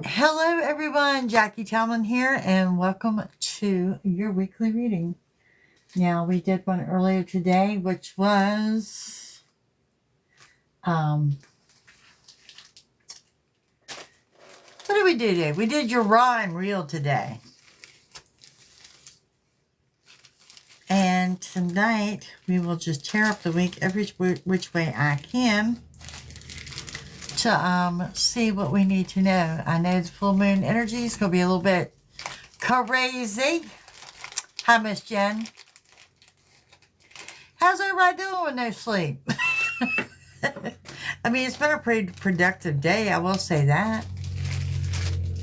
Hello, everyone. Jackie Talman here, and welcome to your weekly reading. Now, we did one earlier today, which was what did we do today? We did your raw and real today. And tonight, we will just tear up the week every which way I can to see what we need to know. I know the full moon energy is going to be a little bit crazy. Hi, Miss Jen. How's everybody doing with no sleep? I mean, it's been a pretty productive day. I will say that.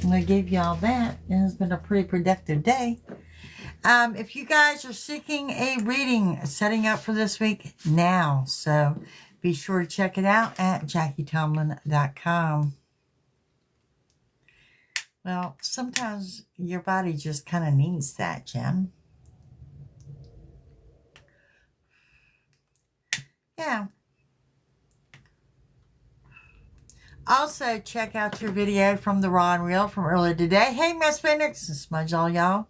I'm going to give y'all that. It has been a pretty productive day. If you guys are seeking a reading, setting up for this week now. So be sure to check it out at JackieTomlin.com. Well, sometimes your body just kind of needs that, Jen. Yeah. Also, check out your video from the Raw and Real from earlier today. Hey, Miss Phoenix. Smudge all y'all.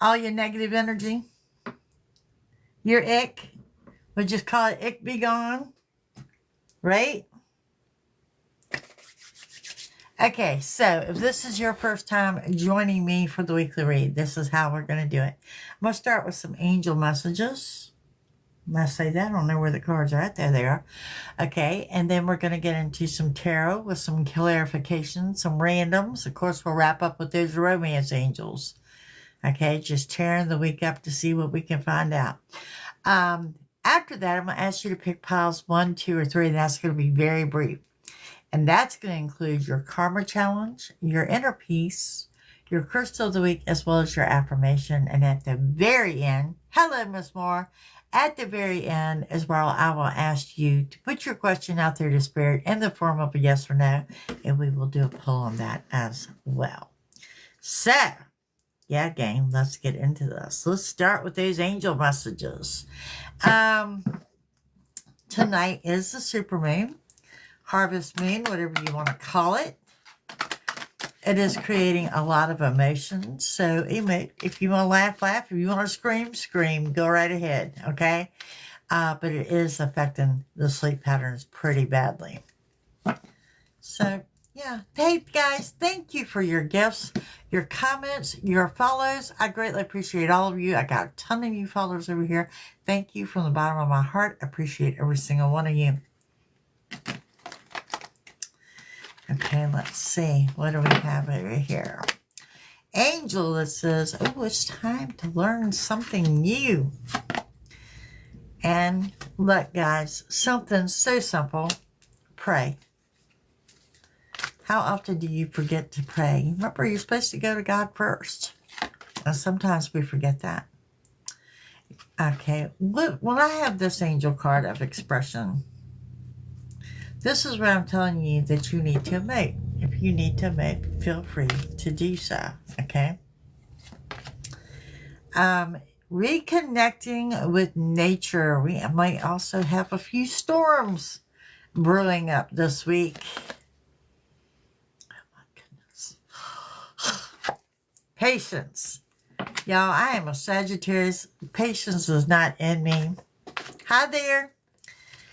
All your negative energy. Your ick. We'll just call it ick be gone. Right? Okay, so if this is your first time joining me for the weekly read, this is how we're going to do it. I'm going to start with some angel messages. When I say that, I don't know where the cards are at. There they are. Okay, and then we're going to get into some tarot with some clarification, some randoms. Of course, we'll wrap up with those romance angels. Okay, just tearing the week up to see what we can find out. After that, I'm going to ask you to pick piles 1, 2, or 3, and that's going to be very brief. And that's going to include your karma challenge, your inner peace, your crystal of the week, as well as your affirmation. And at the very end, hello, Miss Moore. At the very end is where I will ask you to put your question out there to Spirit in the form of a yes or no, and we will do a poll on that as well. So, yeah, gang, let's get into this. Let's start with those angel messages. Tonight is the supermoon, harvest moon, whatever you want to call it. It is creating a lot of emotions. So if you want to laugh, laugh. If you want to scream, scream. Go right ahead, okay? But it is affecting the sleep patterns pretty badly. So, yeah. Hey, guys, thank you for your gifts, your comments, your follows. I greatly appreciate all of you. I got a ton of you followers over here. Thank you from the bottom of my heart. I appreciate every single one of you. Okay, let's see. What do we have over here? Angel that says, oh, it's time to learn something new. And look, guys, something so simple. Pray. How often do you forget to pray? Remember, you're supposed to go to God first. And sometimes we forget that. Okay, when I have this angel card of expression, this is what I'm telling you that you need to make. If you need to make, feel free to do so, okay? Reconnecting with nature. We might also have a few storms brewing up this week. Oh, my goodness. Patience. Y'all, I am a Sagittarius. Patience is not in me. Hi there.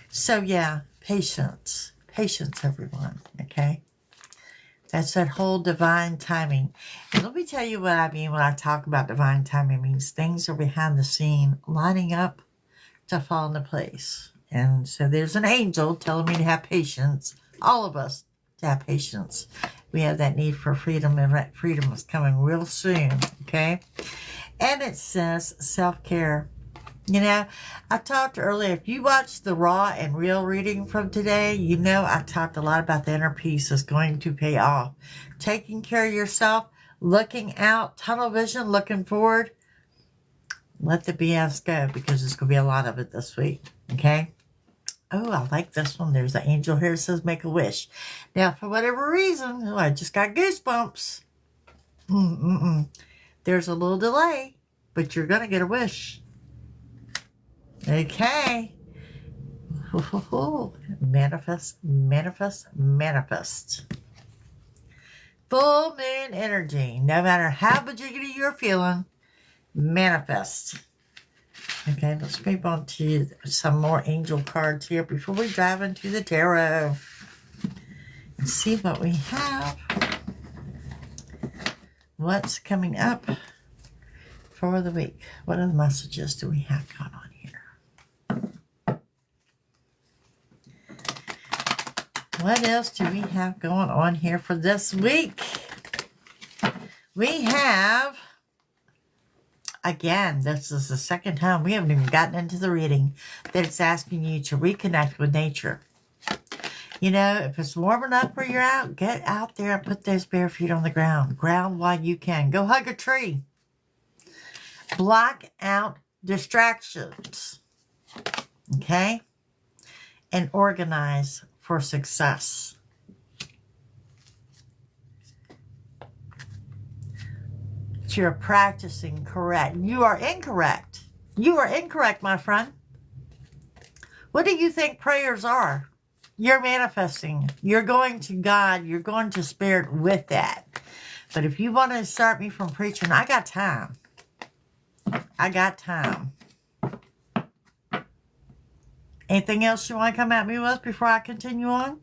So, yeah. Patience. Patience, everyone. Okay? That's that whole divine timing. And let me tell you what I mean when I talk about divine timing. It means things are behind the scene, lining up to fall into place. And so there's an angel telling me to have patience. All of us to have patience. We have that need for freedom, and that freedom is coming real soon. Okay? And it says self-care. You know, I talked earlier, if you watched the raw and real reading from today, you know I talked a lot about the inner peace is going to pay off. Taking care of yourself, looking out, tunnel vision, looking forward. Let the BS go because there's going to be a lot of it this week, okay? Oh, I like this one. There's an angel here that says make a wish. Now, for whatever reason, I just got goosebumps. There's a little delay, but you're going to get a wish. Okay. Manifest, manifest, manifest. full moon energy. No matter how bajiggity you're feeling, manifest. Okay, let's move on to some more angel cards here before we dive into the tarot. And see what we have. What's coming up for the week? What other messages do we have going on here? What else do we have going on here for this week? We have, again, this is the second time we haven't even gotten into the reading, that it's asking you to reconnect with nature. You know, if it's warm enough where you're out, get out there and put those bare feet on the ground. Ground while you can. Go hug a tree. Block out distractions. Okay? And organize for success. You're practicing correct. You are incorrect. You are incorrect, my friend. What do you think prayers are? You're manifesting. You're going to God. You're going to Spirit with that. But if you want to start me from preaching, I got time. I got time. Anything else you want to come at me with before I continue on?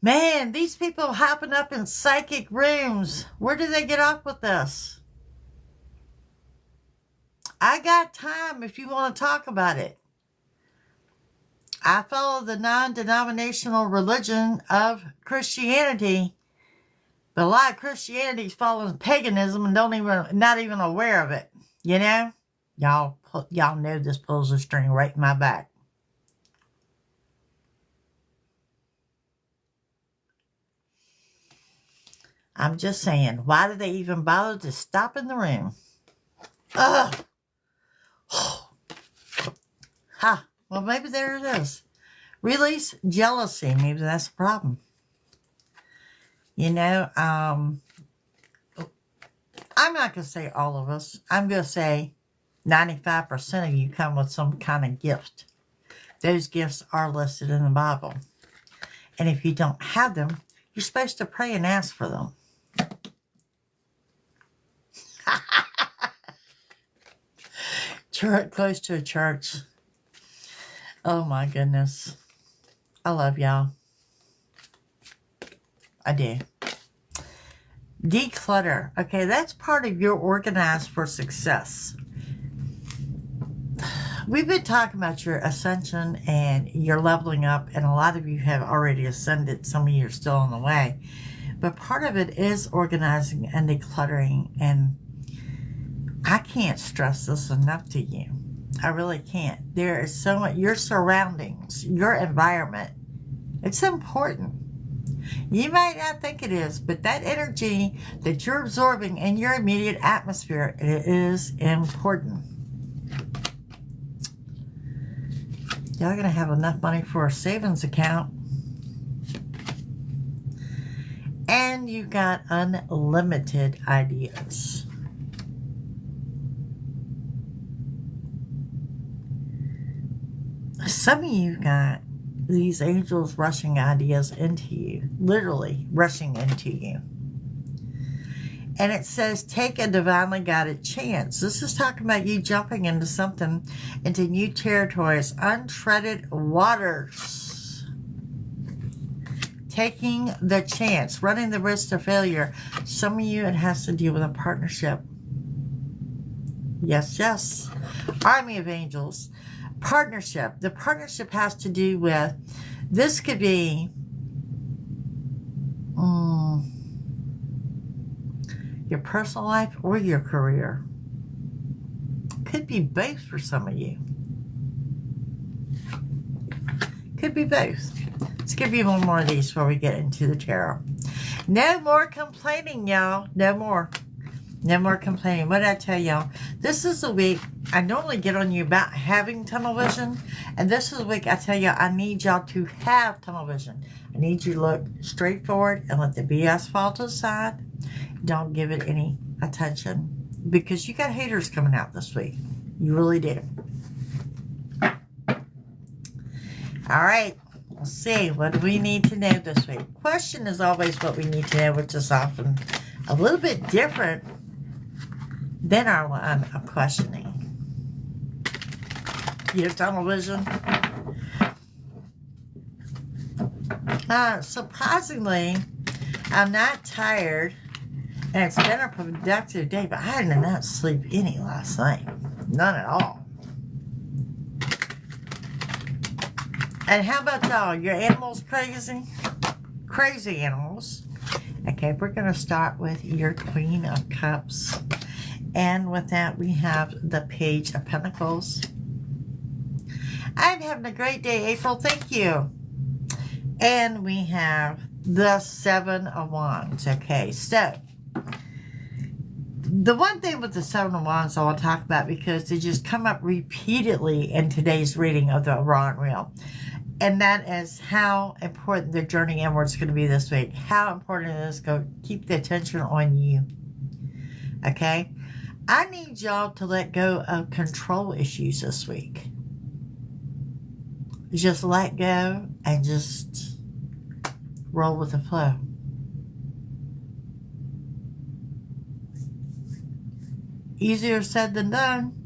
Man, these people hopping up in psychic rooms. Where do they get off with this? I got time if you want to talk about it. I follow the non-denominational religion of Christianity, but a lot of Christianity is following paganism and not even aware of it. You know, y'all know this pulls a string right in my back. I'm just saying, why do they even bother to stop in the room? Ugh. Ha. Well, maybe there it is. Release jealousy. Maybe that's the problem. You know, I'm not going to say all of us. I'm going to say 95% of you come with some kind of gift. Those gifts are listed in the Bible. And if you don't have them, you're supposed to pray and ask for them. Close to a church. Oh my goodness. I love y'all. I do. Declutter. Okay, that's part of your organized for success. We've been talking about your ascension and your leveling up, and a lot of you have already ascended. Some of you are still on the way. But part of it is organizing and decluttering, and I can't stress this enough to you. I really can't. There is so much, your surroundings, your environment, it's important. You might not think it is, but that energy that you're absorbing in your immediate atmosphere, it is important. Y'all going to have enough money for a savings account. And you've got unlimited ideas. Some of you got these angels rushing ideas into you, literally rushing into you. And it says, take a divinely guided chance. This is talking about you jumping into something, into new territories, untreaded waters. Taking the chance, running the risk of failure. Some of you, it has to do with a partnership. Yes, yes. Army of angels. Partnership. The partnership has to do with, this could be your personal life or your career. Could be both for some of you. Could be both. Let's give you one more of these before we get into the tarot. No more complaining, y'all. No more. No more complaining. What did I tell y'all? This is the week I normally get on you about having tunnel vision. And this is the week I tell you I need y'all to have tunnel vision. I need you to look straight forward and let the BS fall to the side. Don't give it any attention. Because you got haters coming out this week. You really do. All right. Let's see, what do we need to know this week? Question is always what we need to know, which is often a little bit different than our line of questioning. You have tunnel vision? Surprisingly, I'm not tired, and it's been a productive day, but I did not sleep any last night. None at all. And how about y'all? Your animals crazy? Crazy animals. Okay, we're going to start with your Queen of Cups. And with that, we have the Page of Pentacles. I'm having a great day, April. Thank you. And we have the Seven of Wands. Okay, so the one thing with the Seven of Wands I want to talk about, because they just come up repeatedly in today's reading of the Raw and Real. And that is how important the journey inward is going to be this week. How important it is to keep the attention on you. Okay? I need y'all to let go of control issues this week. Just let go and just roll with the flow. Easier said than done.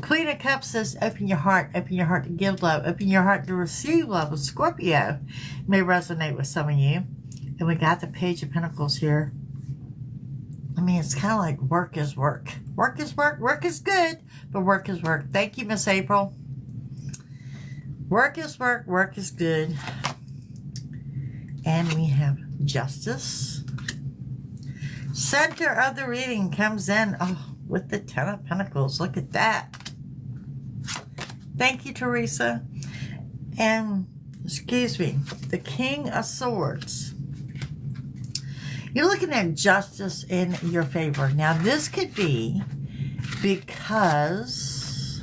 Queen of Cups says, open your heart to give love, open your heart to receive love. With Scorpio may resonate with some of you. And we got the Page of Pentacles here. I mean, it's kind of like work is work. Work is work. Work is good, but work is work. Thank you, Miss April. Work is work. Work is good. And we have Justice. Center of the reading comes in with the Ten of Pentacles. Look at that. Thank you, Teresa. And, excuse me, the King of Swords. You're looking at justice in your favor. Now, this could be because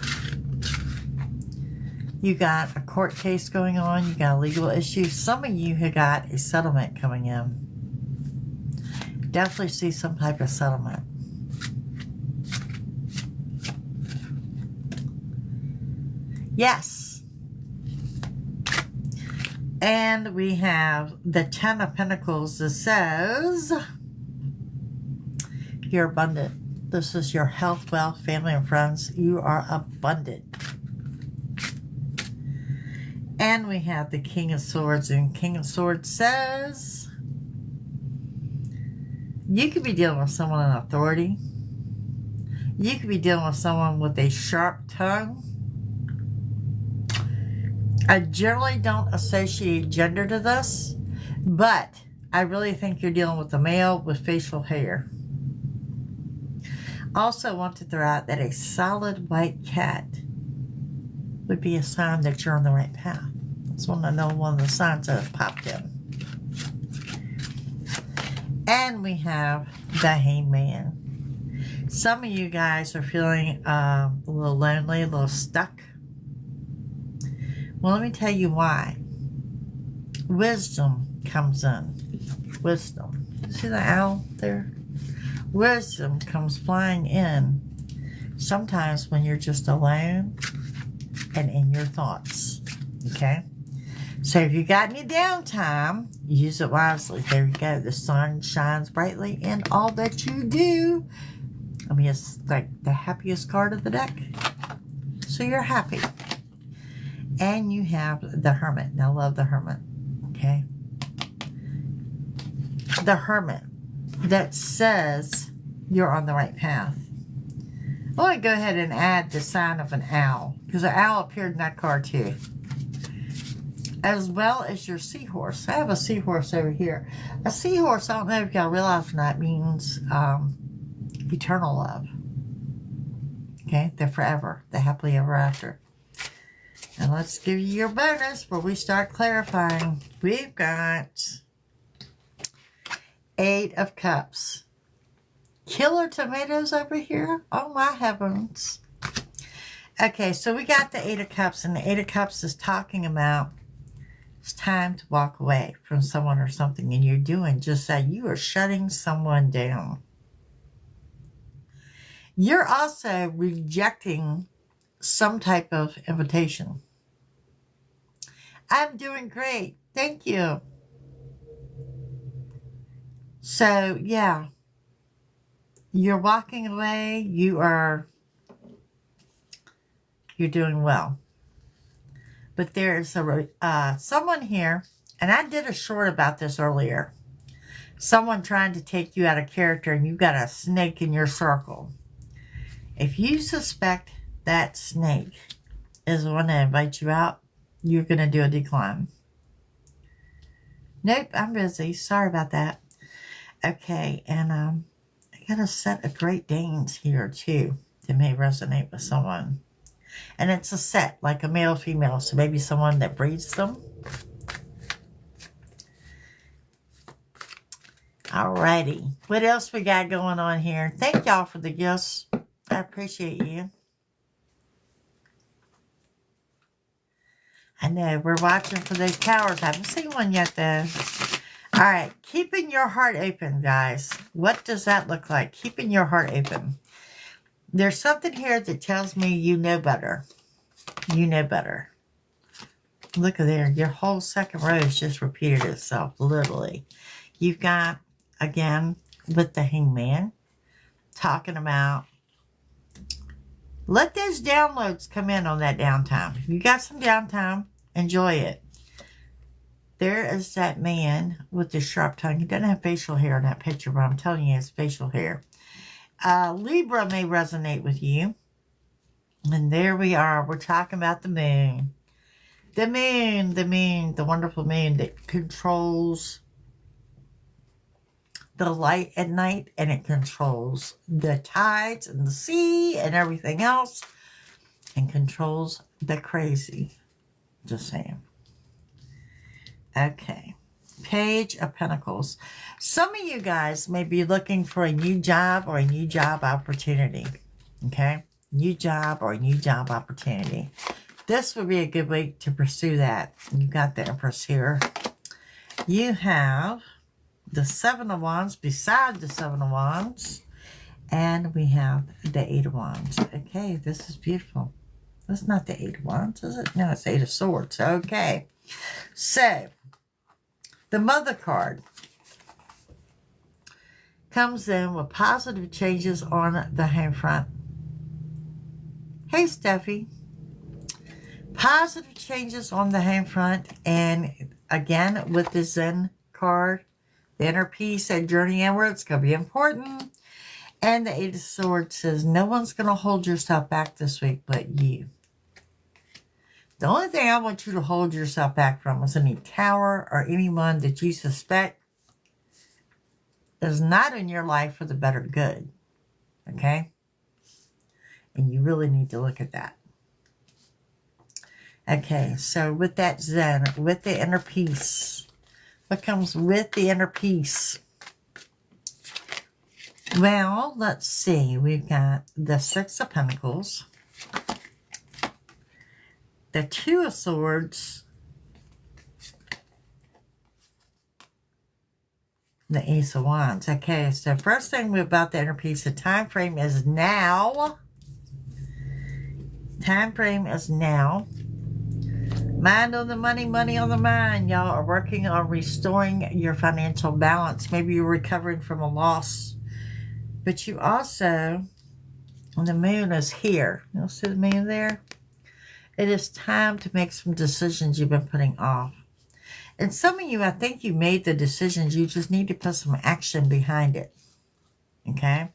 you got a court case going on, you got a legal issue. Some of you have got a settlement coming in. Definitely see some type of settlement. Yes. And we have the Ten of Pentacles that says you're abundant. This is your health, wealth, family, and friends. You are abundant. And we have the King of Swords. And King of Swords says you could be dealing with someone in authority. You could be dealing with someone with a sharp tongue. I generally don't associate gender to this, but I really think you're dealing with a male with facial hair. Also want to throw out that a solid white cat would be a sign that you're on the right path. That's one of the signs that have popped in. And we have the Hangman. Some of you guys are feeling a little lonely, a little stuck. Well, let me tell you why. Wisdom comes in. Wisdom. See the owl there? Wisdom comes flying in sometimes when you're just alone and in your thoughts. Okay? So if you got any downtime, use it wisely. There you go. The sun shines brightly in all that you do. I mean, it's like the happiest card of the deck. So you're happy. And you have the Hermit. Now, I love the Hermit. Okay? The Hermit that says you're on the right path. I want to go ahead and add the sign of an owl, because an owl appeared in that card too. As well as your seahorse. I have a seahorse over here. A seahorse, I don't know if y'all realize or not, means eternal love. Okay? They're forever. They're happily ever after. And let's give you your bonus where we start clarifying. We've got Eight of Cups. Killer tomatoes over here. Oh my heavens. Okay, so we got the Eight of Cups, and the Eight of Cups is talking about it's time to walk away from someone or something, and you're doing just that. You are shutting someone down. You're also rejecting some type of invitation. I'm doing great. Thank you. So, yeah, you're walking away. You're doing well. But there's someone here, and I did a short about this earlier. Someone trying to take you out of character, and you've got a snake in your circle. If you suspect that snake is the one that invites you out, you're going to do a decline. Nope, I'm busy. Sorry about that. Okay, and I got a set of Great Danes here, too, that may resonate with someone. And it's a set, like a male-female, so maybe someone that breeds them. Alrighty. What else we got going on here? Thank y'all for the gifts. I appreciate you. I know, we're watching for those towers. I haven't seen one yet, though. All right, keeping your heart open, guys. What does that look like? Keeping your heart open. There's something here that tells me you know better. You know better. Look at there. Your whole second row has just repeated itself, literally. You've got, again, with the Hangman, talking about, let those downloads come in on that downtime. You got some downtime, enjoy it. There is that man with the sharp tongue. He doesn't have facial hair in that picture, but I'm telling you, it's facial hair. Libra may resonate with you. And there we are. We're talking about the moon. The moon, the wonderful moon that controls the light at night, and it controls the tides and the sea and everything else, and controls the crazy. Just saying. Okay. Page of Pentacles. Some of you guys may be looking for a new job or a new job opportunity. Okay? New job or a new job opportunity. This would be a good week to pursue that. You got the Empress here. You have the Seven of Wands beside the Seven of Wands. And we have the Eight of Wands. Okay, this is beautiful. That's not the Eight of Wands, is it? No, it's Eight of Swords. Okay. So, the Mother card comes in with positive changes on the home front. Hey, Steffi. Positive changes on the home front. And again, with the Zen card, the inner peace and journey inward, it's going to be important. And the Eight of Swords says, no one's going to hold yourself back this week but you. The only thing I want you to hold yourself back from is any tower or anyone that you suspect is not in your life for the better good. Okay? And you really need to look at that. Okay, so with that Zen, with the inner peace, what comes with the inner peace? Well, let's see. We've got the Six of Pentacles, the Two of Swords, the Ace of Wands. Okay, so first thing about the inner peace, the time frame is now. Time frame is now. Mind on the money, money on the mind. Y'all are working on restoring your financial balance. Maybe you're recovering from a loss. But you also, the moon is here. You'll see the moon there? It is time to make some decisions you've been putting off. And some of you, I think you made the decisions. You just need to put some action behind it. Okay?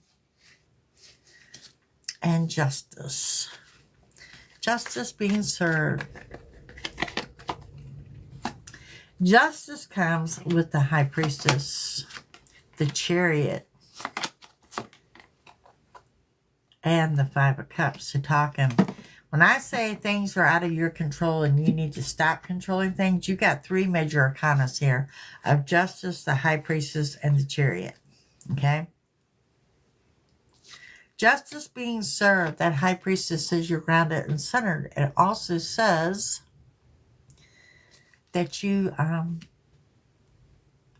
And justice. Justice being served. Justice comes with the High Priestess, the Chariot, and the Five of Cups. So talking, when I say things are out of your control and you need to stop controlling things, you got three major arcanas here of Justice, the High Priestess, and the Chariot. Okay? Justice being served, that High Priestess says you're grounded and centered. It also says that you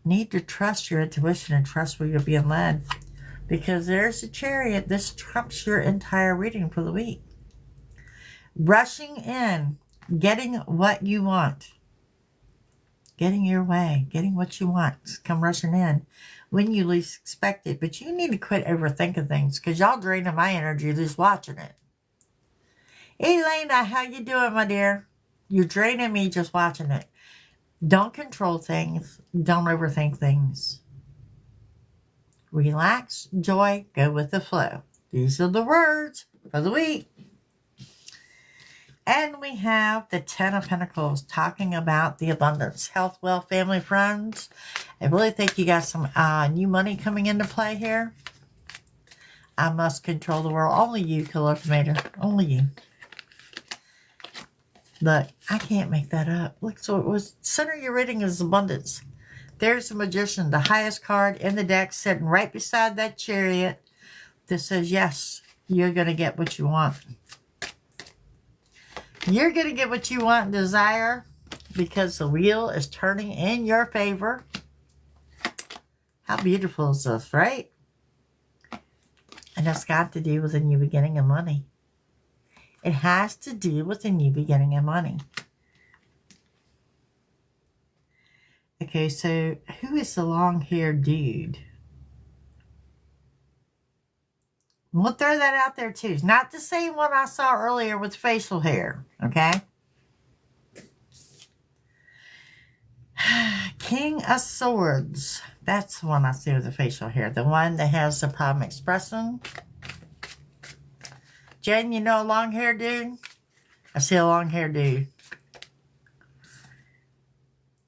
need to trust your intuition and trust where you're being led. Because there's a Chariot. This trumps your entire reading for the week. Rushing in, getting what you want. getting your way, getting what you want, come rushing in when you least expect it. But you need to quit overthinking things, because y'all draining my energy just watching it. Elena, how you doing, my dear? You're draining me just watching it. Don't control things. Don't overthink things. Relax, joy, go with the flow. These are the words for the week. And we have the Ten of Pentacles talking about the abundance, health, wealth, family, friends. I really think you got some new money coming into play here. I must control the world. Only you, Calculator. Only you. Look, I can't make that up. Look, so it was center your reading is abundance. There's the Magician, the highest card in the deck, sitting right beside that Chariot that says, yes, you're going to get what you want. You're going to get what you want and desire, because the wheel is turning in your favor. How beautiful is this, right? And it's got to do with a new beginning of money. It has to do with a new beginning of money. Okay, so who is the long-haired dude? We'll throw that out there too. It's not the same one I saw earlier with facial hair, okay? King of Swords. That's the one I see with the facial hair. The one that has the problem expressing. Jen, you know a long-haired dude? I see a long-haired dude.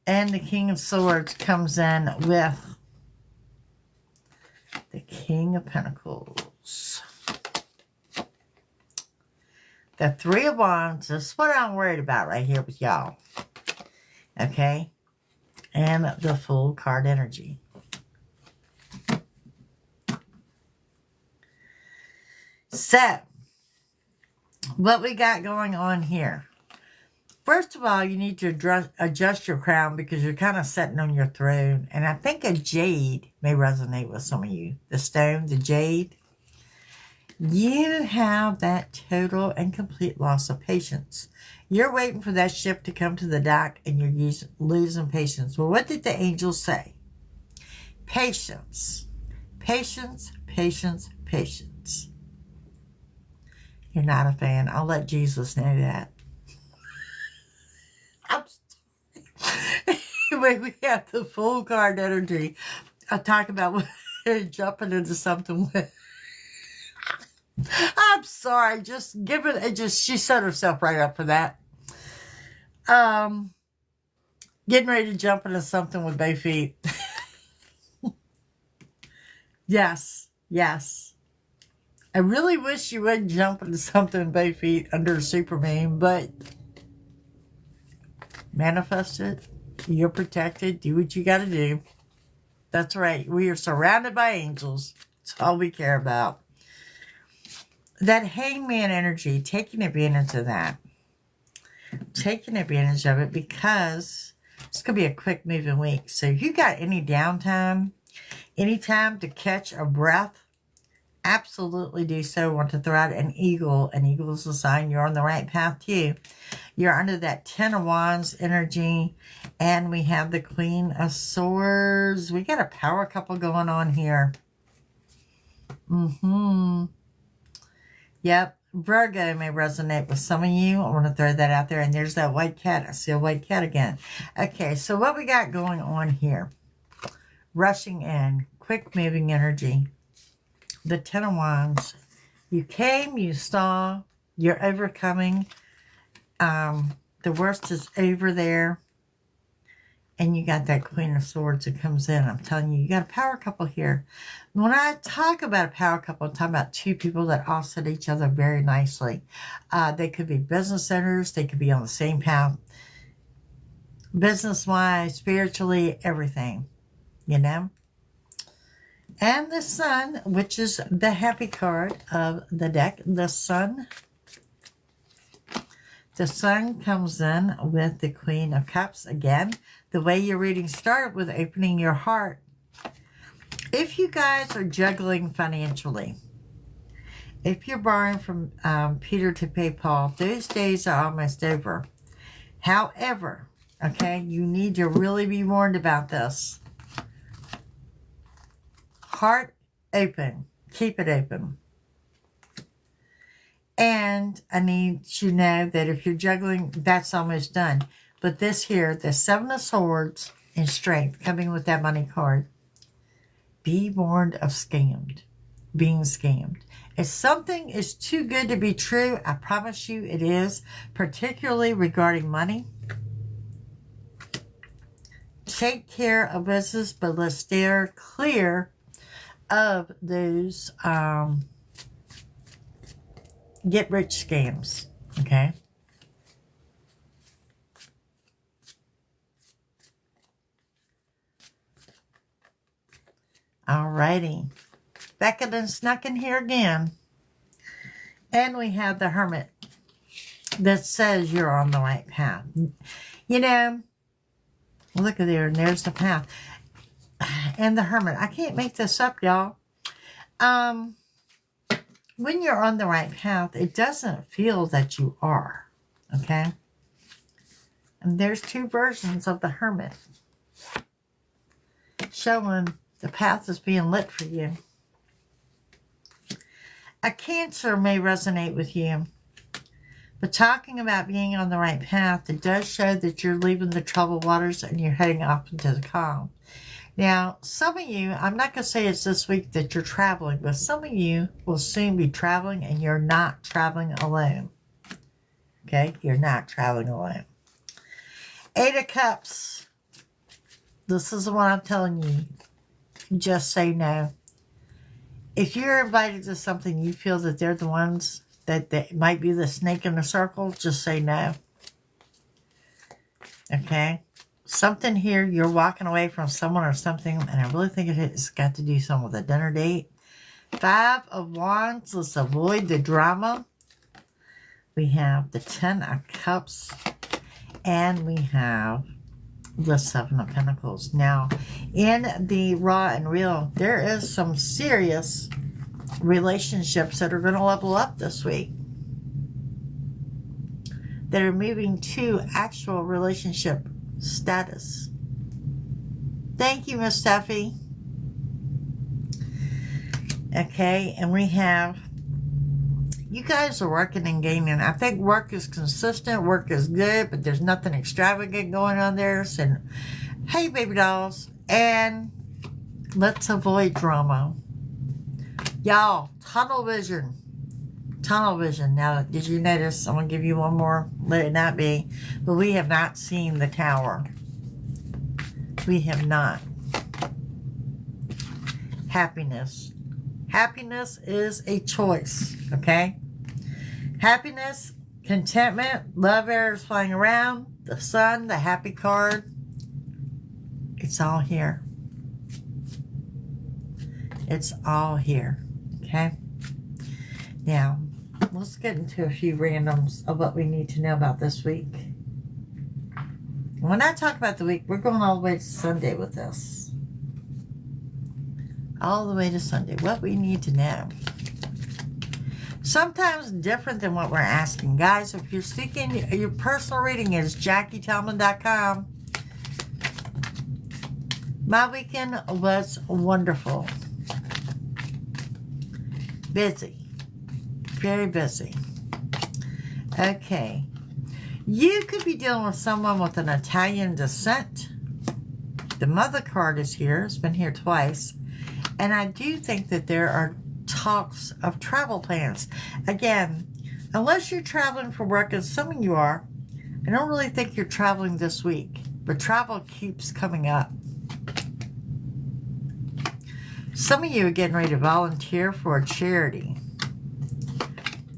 And the King of Swords comes in with the King of Pentacles. The Three of Wands is what I'm worried about right here with y'all. Okay? And the Fool card energy. So, what we got going on here? First of all, you need to adjust your crown, because you're kind of sitting on your throne. And I think a jade may resonate with some of you. The stone, the jade. You have that total and complete loss of patience. You're waiting for that ship to come to the dock, and you're losing patience. Well, what did the angels say? Patience. Patience, patience, patience. You're not a fan. I'll let Jesus know that. I'm sorry. Anyway, we have the Fool card energy. I talk about jumping into something with. I'm sorry. Just give it. She set herself right up for that. Getting ready to jump into something with both feet. Yes. Yes. I really wish you wouldn't jump into something with both feet under a super moon, but manifest it. You're protected. Do what you got to do. That's right. We are surrounded by angels. That's all we care about. That hangman energy, taking advantage of that. Taking advantage of it, because it's going to be a quick moving week. So if you got any downtime, any time to catch a breath, absolutely do so. I want to throw out an eagle. An eagle is a sign you're on the right path too. You're under that Ten of Wands energy. And we have the Queen of Swords. We got a power couple going on here. Yep. Virgo may resonate with some of you. I want to throw that out there. And there's that white cat. I see a white cat again. Okay, so what we got going on here? Rushing in. Quick moving energy. The Ten of Wands. You came, you saw, you're overcoming. The worst is over there. And you got that Queen of Swords that comes in. I'm telling you, you got a power couple here. When I talk about a power couple, I'm talking about two people that offset each other very nicely. They could be business owners. They could be on the same path. Business-wise, spiritually, everything. You know? And the Sun, which is the happy card of the deck. The Sun. The Sun comes in with the Queen of Cups again. The way your reading started with opening your heart. If you guys are juggling financially, if you're borrowing from Peter to pay Paul, those days are almost over. However, Okay? You need to really be warned about this. Heart open. Keep it open. And I need you to know that if you're juggling, that's almost done. But this here, the Seven of Swords and Strength, coming with that money card. Be warned of being scammed. If something is too good to be true, I promise you it is, particularly regarding money. Take care of business, but let's steer clear of those get-rich scams, okay? Alrighty. Becca done snuck in here again. And we have the Hermit that says you're on the right path. You know, look at there, and there's the path. And the Hermit. I can't make this up, y'all. When you're on the right path, it doesn't feel that you are. Okay? And there's two versions of the Hermit showing the path is being lit for you. A Cancer may resonate with you. But talking about being on the right path, it does show that you're leaving the troubled waters and you're heading off into the calm. Now, some of you, I'm not going to say it's this week that you're traveling, but some of you will soon be traveling and you're not traveling alone. Okay? You're not traveling alone. Eight of Cups. This is the one I'm telling you. Just say no. If you're invited to something, you feel that they're the ones that might be the snake in the circle, just say no. Okay? Something here, you're walking away from someone or something, and I really think it's got to do something with a dinner date. Five of Wands, let's avoid the drama. We have the 10 of Cups, and we have the 7 of Pentacles. Now, in the raw and real, there is some serious relationships that are going to level up this week. That are moving to actual relationship status. Thank you, Miss Steffi. Okay, and we have, you guys are working and gaining. I think work is consistent, work is good, but there's nothing extravagant going on there. So, hey, baby dolls, and let's avoid drama. Y'all, tunnel vision. Tunnel vision. Now, did you notice? I'm going to give you one more. Let it not be. But we have not seen the tower. We have not. Happiness. Happiness is a choice. Okay? Happiness, contentment, love airs flying around, the sun, the happy card. It's all here. It's all here. Okay? Now, let's get into a few randoms of what we need to know about this week. When I talk about the week, we're going all the way to Sunday with this. All the way to Sunday. What we need to know. Sometimes different than what we're asking. Guys, if you're seeking your personal reading, is JackieTellman.com. My weekend was wonderful. Busy. Very busy. Okay. You could be dealing with someone with an Italian descent. The Mother card is here. It's been here twice. And I do think that there are talks of travel plans. Again, unless you're traveling for work, and some of you are, I don't really think you're traveling this week. But travel keeps coming up. Some of you are getting ready to volunteer for a charity.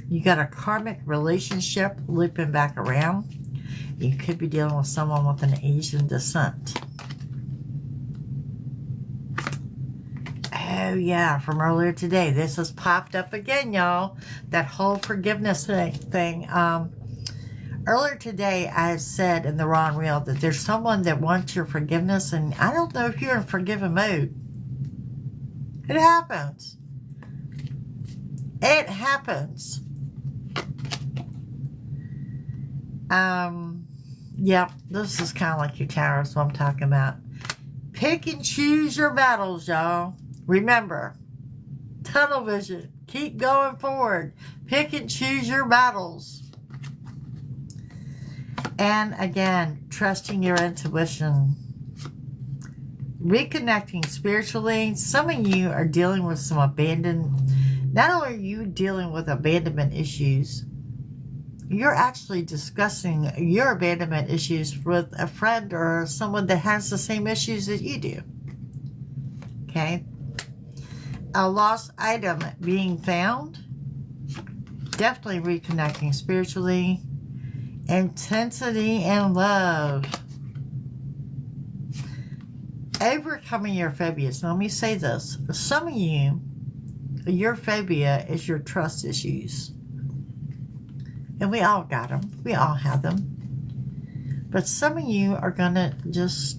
You got a karmic relationship looping back around. You could be dealing with someone with an Asian descent. Oh, yeah, from earlier today. This has popped up again, y'all. That whole forgiveness thing. Earlier today, I had said in the Raw and Real that there's someone that wants your forgiveness, and I don't know if you're in forgiving mode. It happens. It happens. Yep, this is kind of like your tower, is what I'm talking about. Pick and choose your battles, y'all. Remember, tunnel vision. Keep going forward. Pick and choose your battles. And again, trusting your intuition. Reconnecting spiritually. Some of you are dealing with some not only are you dealing with abandonment issues, you're actually discussing your abandonment issues with a friend or someone that has the same issues that you do. Okay? A lost item being found. Definitely reconnecting spiritually. Intensity and love. Overcoming your phobias. Now, let me say this. Some of you, your phobia is your trust issues. And we all got them. We all have them. But some of you are going to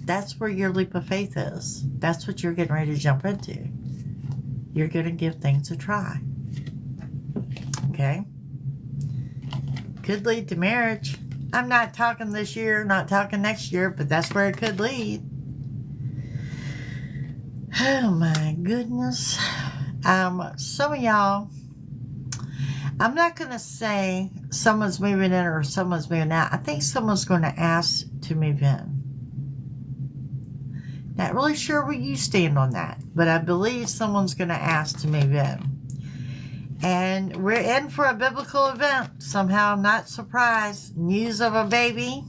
that's where your leap of faith is. That's what you're getting ready to jump into. You're going to give things a try. Okay? Could lead to marriage. I'm not talking this year, not talking next year, but that's where it could lead. Oh my goodness. Some of y'all, I'm not going to say someone's moving in or someone's moving out. I think someone's going to ask to move in. Not really sure where you stand on that, but I believe someone's going to ask to move in. And we're in for a biblical event. Somehow, I'm not surprised. News of a baby.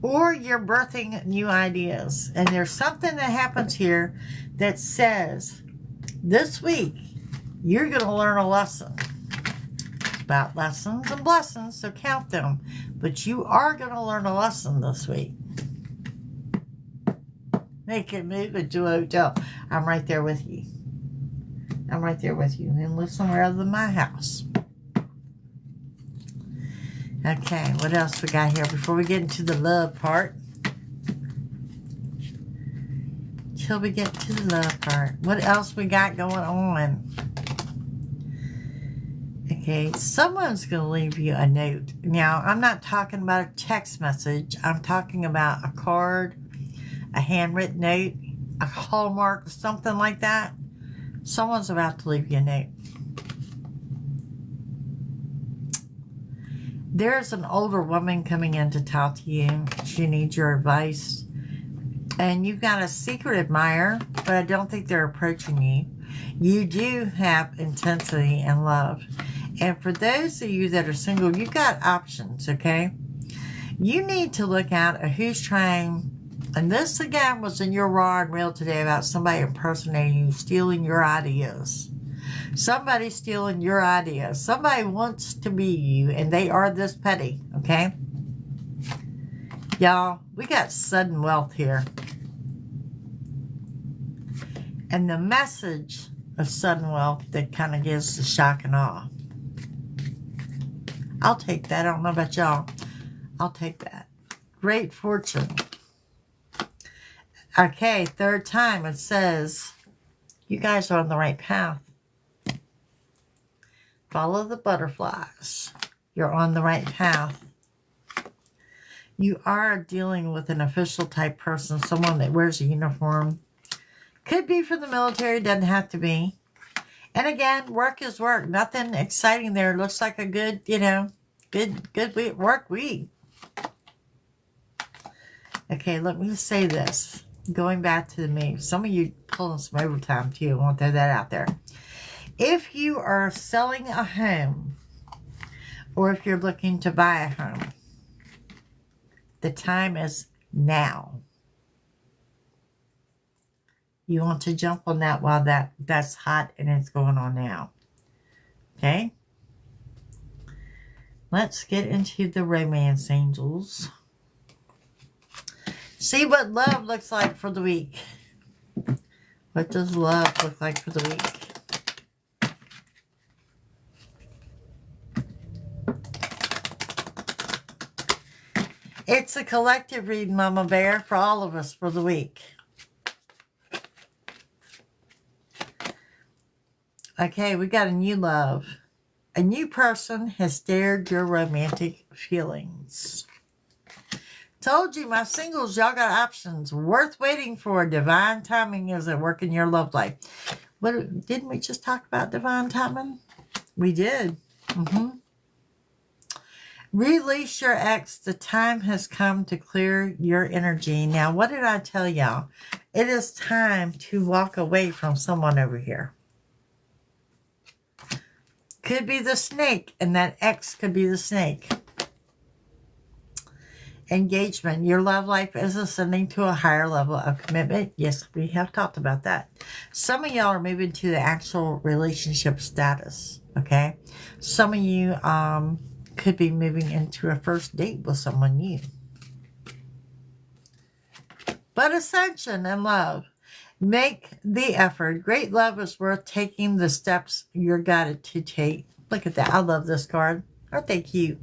Or you're birthing new ideas. And there's something that happens here that says, this week, you're going to learn a lesson. It's about lessons and blessings, so count them. But you are going to learn a lesson this week. They can move into a hotel. I'm right there with you. I'm right there with you. And live somewhere other than my house. Okay, what else we got here before we get into the love part? Till we get to the love part. What else we got going on? Okay, someone's going to leave you a note. Now, I'm not talking about a text message. I'm talking about a card, a handwritten note, a hallmark, something like that. Someone's about to leave you a note. There's an older woman coming in to talk to you. She needs your advice. And you've got a secret admirer, but I don't think they're approaching you. You do have intensity and love. And for those of you that are single, you've got options, okay? You need to look out at who's trying. And this, again, was in your raw and real today about somebody impersonating you, stealing your ideas. Somebody stealing your ideas. Somebody wants to be you, and they are this petty, okay? Y'all, we got sudden wealth here. And the message of sudden wealth that kind of gives the shock and awe. I'll take that. I don't know about y'all. I'll take that. Great fortune. Okay, third time it says, you guys are on the right path. Follow the butterflies. You're on the right path. You are dealing with an official type person, someone that wears a uniform. Could be from the military, doesn't have to be. And again, work is work. Nothing exciting there. Looks like a good, good work week. Okay, let me say this. Going back to the move. Some of you pulling some overtime too. I want to throw that out there. If you are selling a home, or if you're looking to buy a home, the time is now. You want to jump on that while that's hot and it's going on now. Okay? Let's get into the romance angels. See what love looks like for the week. What does love look like for the week? It's a collective read, Mama Bear, for all of us for the week. Okay, we got a new love. A new person has dared your romantic feelings. Told you, my singles, y'all got options. Worth waiting for. Divine timing is at work in your love life. What, didn't we just talk about divine timing? We did. Release your ex. The time has come to clear your energy. Now, what did I tell y'all? It is time to walk away from someone over here. Could be the snake, and that ex could be the snake. Engagement. Your love life is ascending to a higher level of commitment. Yes, we have talked about that. Some of y'all are moving to the actual relationship status, okay? Some of you could be moving into a first date with someone new. But ascension and love. Make the effort. Great love is worth taking the steps you're guided to take. Look at that. I love this card. Aren't they cute?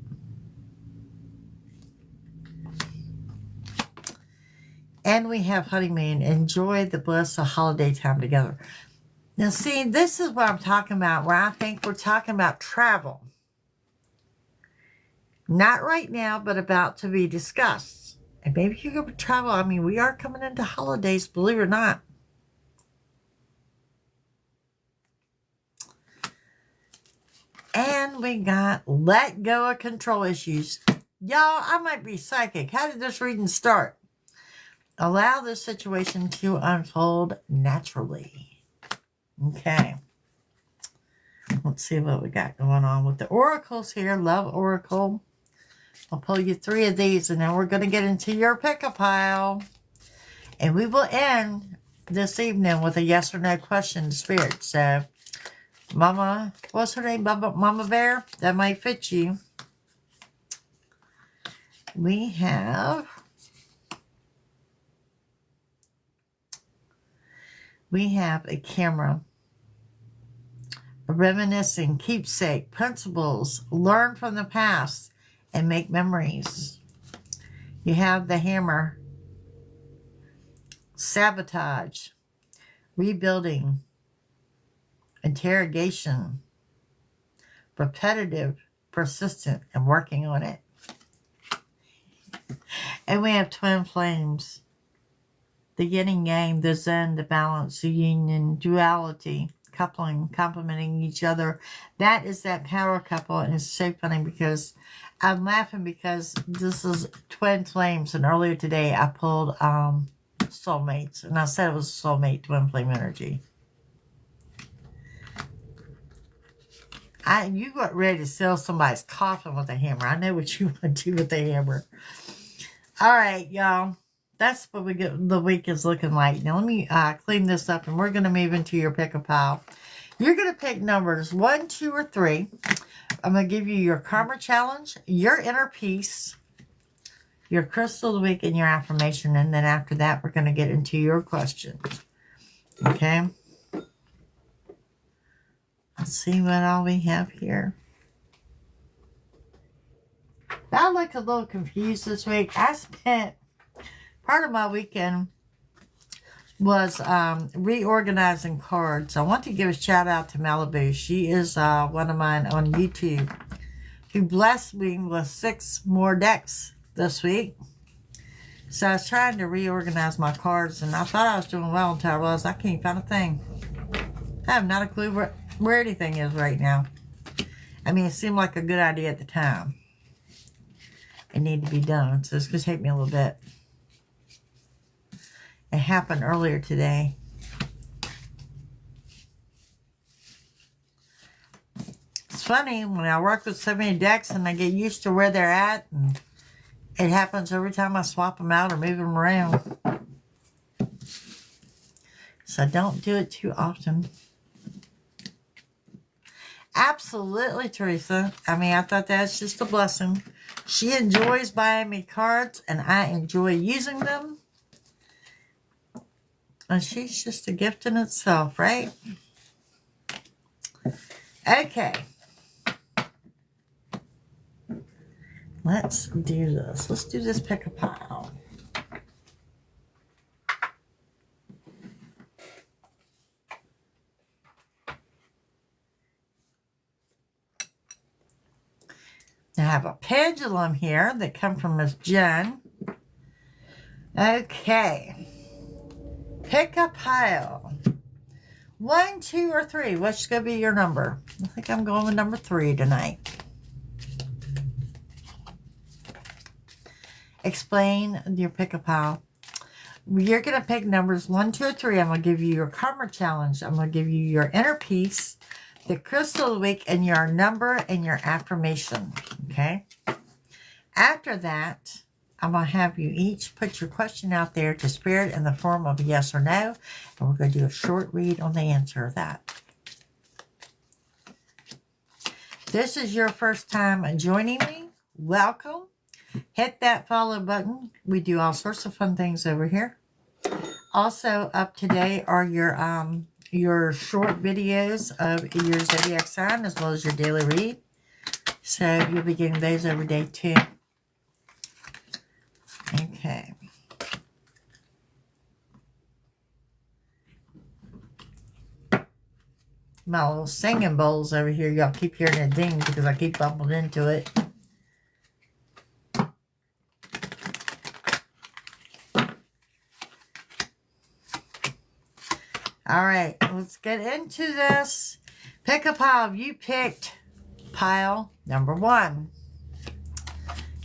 And we have honeymoon. Enjoy the bliss of holiday time together. Now, see, this is what I'm talking about, where I think we're talking about travel. Not right now, but about to be discussed. And maybe you go travel. I mean, we are coming into holidays, believe it or not. And we got let go of control issues. Y'all, I might be psychic. How did this reading start? Allow this situation to unfold naturally. Okay. Let's see what we got going on with the oracles here. Love oracle. I'll pull you 3 of these, and then we're going to get into your pick-a-pile. And we will end this evening with a yes or no question to Spirit. So, Mama, what's her name? Mama Bear? That might fit you. We have a camera, a reminiscing, keepsake, principles, learn from the past, and make memories. You have the hammer, sabotage, rebuilding, interrogation, repetitive, persistent, and working on it. And we have twin flames, the yin and yang, the zen, the balance, the union, duality, coupling, complementing each other. That is that power couple, and it's so funny because I'm laughing because this is twin flames, and earlier today I pulled soulmates, and I said it was soulmate twin flame energy. You got ready to sell somebody's coffin with a hammer. I know what you want to do with the hammer. All right, y'all. That's what the week is looking like. Now, let me clean this up, and we're going to move into your pick-a-pile. You're going to pick numbers 1, 2, or 3. I'm going to give you your karma challenge, your inner peace, your crystal of the week, and your affirmation. And then after that, we're going to get into your questions. Okay? Let's see what all we have here. I look a little confused this week. I spent part of my weekend was reorganizing cards. I want to give a shout out to Malibu. She is one of mine on YouTube who blessed me with 6 more decks this week. So I was trying to reorganize my cards, and I thought I was doing well until I realized I can't find a thing. I have not a clue where anything is right now. I mean, it seemed like a good idea at the time. It needed to be done, so it's going to take me a little bit. It happened earlier today. It's funny when I work with so many decks and I get used to where they're at, and it happens every time I swap them out or move them around. So I don't do it too often. Absolutely, Teresa. I mean, I thought that's just a blessing. She enjoys buying me cards, and I enjoy using them. And she's just a gift in itself, right? Okay. Let's do this. Let's do this pick-a-pile. I have a pendulum here that come from Miss Jen. Okay. Pick a pile. 1, 2, or 3. What's going to be your number? I think I'm going with number 3 tonight. Explain your pick a pile. You're going to pick numbers 1, 2, or 3. I'm going to give you your karma challenge. I'm going to give you your inner peace, the crystal of the week, and your number and your affirmation. Okay? After that, I'm going to have you each put your question out there to Spirit in the form of a yes or no. And we're going to do a short read on the answer of that. If this is your first time joining me, welcome. Hit that follow button. We do all sorts of fun things over here. Also up today are your short videos of your zodiac sign as well as your daily read. So you'll be getting those every day too. Okay. My little singing bowls over here. Y'all keep hearing it ding because I keep bumping into it. All right, let's get into this. Pick a pile. You picked pile number 1.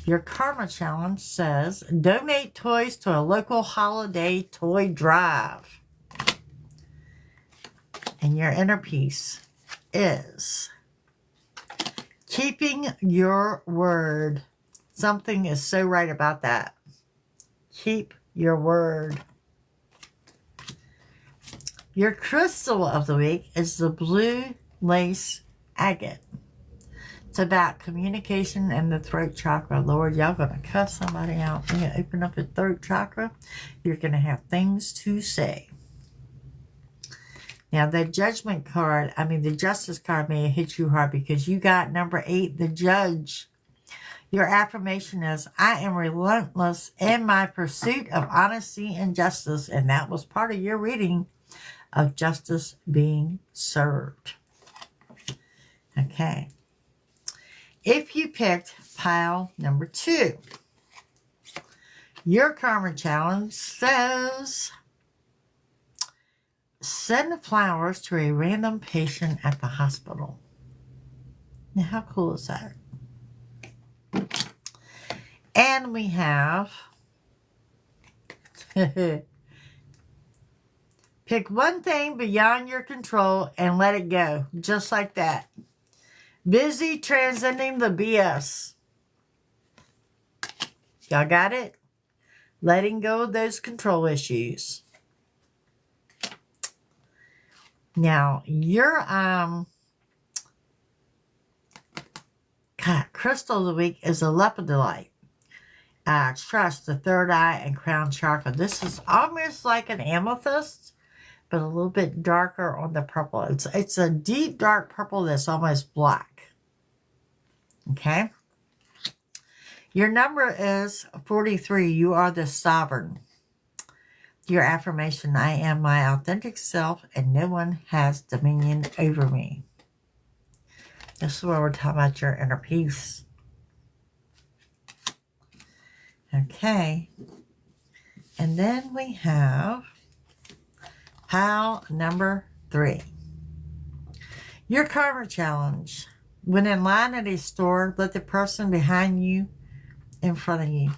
Your karma challenge says, donate toys to a local holiday toy drive. And your inner peace is keeping your word. Something is so right about that. Keep your word. Your crystal of the week is the blue lace agate. It's about communication and the throat chakra. Lord, y'all going to cuss somebody out. When you open up the throat chakra, you're going to have things to say. Now, the judgment card, the justice card may have hit you hard because you got number 8, the judge. Your affirmation is, I am relentless in my pursuit of honesty and justice. And that was part of your reading of justice being served. Okay. If you picked pile number 2, your karma challenge says, send flowers to a random patient at the hospital. Now, how cool is that? And we have pick one thing beyond your control and let it go. Just like that. Busy transcending the BS. Y'all got it? Letting go of those control issues. Now, your crystal of the week is a lepidolite. Trust, the third eye, and crown chakra. This is almost like an amethyst, but a little bit darker on the purple. It's a deep dark purple that's almost black. Okay? Your number is 43. You are the sovereign. Your affirmation, I am my authentic self and no one has dominion over me. This is where we're talking about your inner peace. Okay. And then we have pile number 3. Your karma challenge. When in line at a store, let the person behind you in front of you.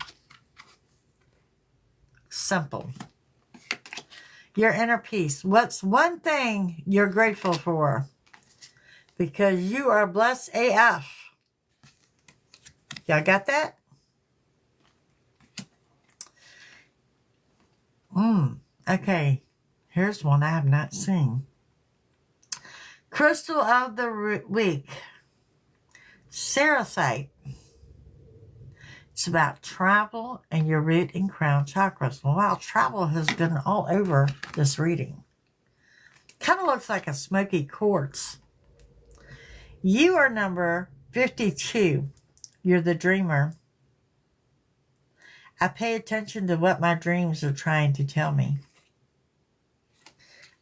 Simple. Your inner peace. What's one thing you're grateful for? Because you are blessed AF. Y'all got that? Okay. Here's one I have not seen. Crystal of the week. Saracite. It's about travel and your root and crown chakras. Well, wow, travel has been all over this reading. Kind of looks like a smoky quartz. You are number 52. You're the dreamer. I pay attention to what my dreams are trying to tell me.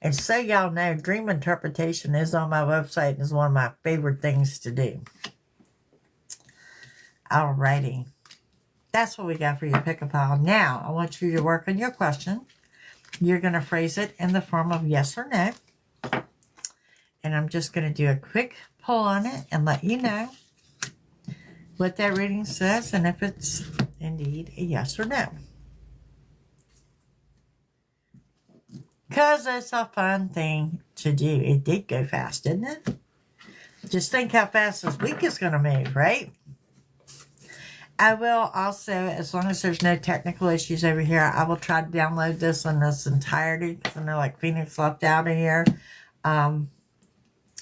And so y'all know, dream interpretation is on my website and is one of my favorite things to do. Alrighty. That's what we got for your pick a pile. Now, I want you to work on your question. You're going to phrase it in the form of yes or no. And I'm just going to do a quick pull on it and let you know what that reading says and if it's indeed a yes or no. Because it's a fun thing to do. It did go fast, didn't it? Just think how fast this week is going to move, right? I will also, as long as there's no technical issues over here, I will try to download this in its entirety because I know like Phoenix left out of here. And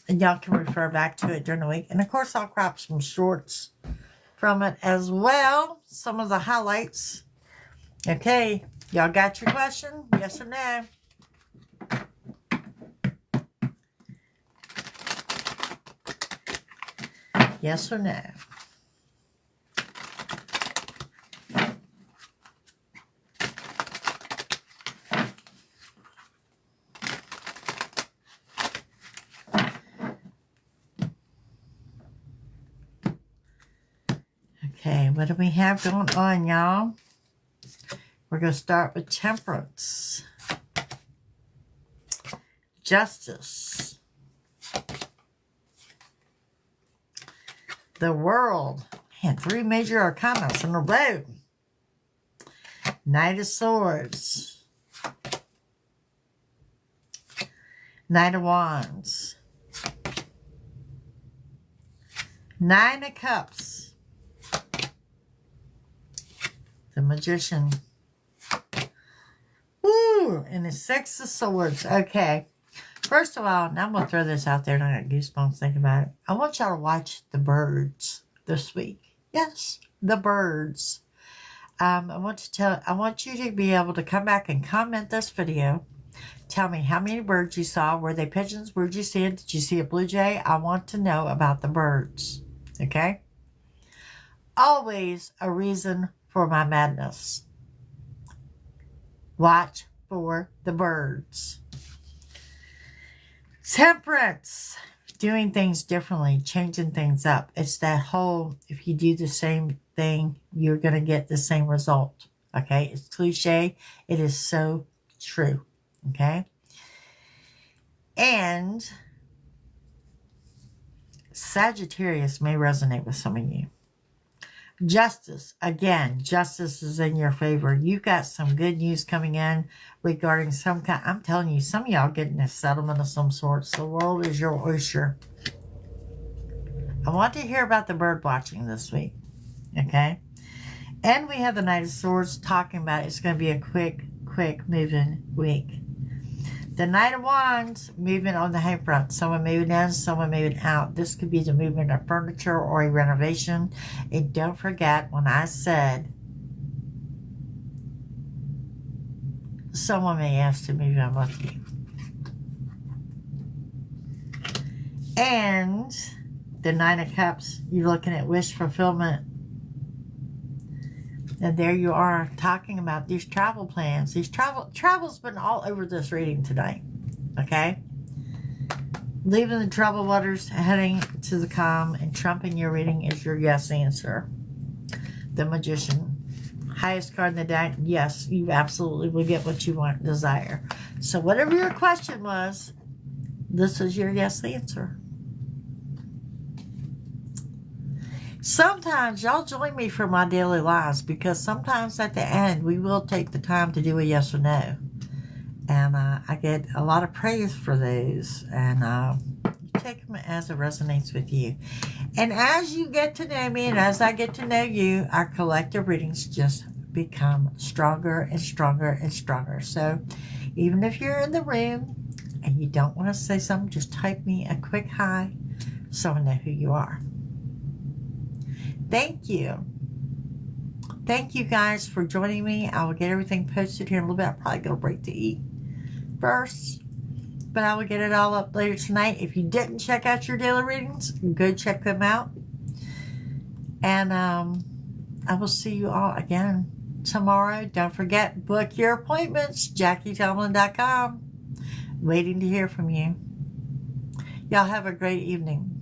y'all can refer back to it during the week. And of course, I'll crop some shorts from it as well. Some of the highlights. Okay, y'all got your question? Yes or no? Yes or no? Okay, what do we have going on, y'all? We're going to start with Temperance. Justice. The World. Man, 3 major arcanas in a row. Knight of Swords. Knight of Wands. 9 of Cups. The Magician. Woo! And the 6 of Swords. Okay. First of all, now I'm going to throw this out there and I got goosebumps thinking about it. I want y'all to watch the birds this week. Yes, the birds. I want you to be able to come back and comment this video. Tell me how many birds you saw. Were they pigeons? Where'd you see it? Did you see a blue jay? I want to know about the birds. Okay? Always a reason for my madness. Watch for the birds. Temperance. Doing things differently, changing things up. It's that whole, if you do the same thing, you're going to get the same result. Okay? It's cliche. It is so true. Okay? And Sagittarius may resonate with some of you. Justice. Again, justice is in your favor. You got some good news coming in regarding some kind. I'm telling you, some of y'all getting a settlement of some sort. So the world is your oyster. I want to hear about the bird watching this week. Okay? And we have the Knight of Swords talking about it's going to be a quick moving week. The Knight of Wands, movement on the home front. Someone moving in, someone moving out. This could be the movement of furniture or a renovation. And don't forget when I said someone may ask to move in with you. And the Nine of Cups, you're looking at wish fulfillment. And there you are talking about these travel plans. Travel's been all over this reading tonight. Okay? Leaving the troubled waters, heading to the calm, and trumping your reading is your yes answer. The Magician. Highest card in the deck. Yes, you absolutely will get what you want and desire. So whatever your question was, this is your yes answer. Sometimes y'all join me for my daily lives because sometimes at the end we will take the time to do a yes or no. And I get a lot of praise for those. And you take them as it resonates with you. And as you get to know me and as I get to know you, our collective readings just become stronger and stronger and stronger. So even if you're in the room and you don't want to say something, just type me a quick hi so I know who you are. Thank you. Thank you guys for joining me. I will get everything posted here in a little bit. I'm probably going to break to eat first. But I will get it all up later tonight. If you didn't check out your daily readings, go check them out. And I will see you all again tomorrow. Don't forget, book your appointments. JackieTomlin.com. Waiting to hear from you. Y'all have a great evening.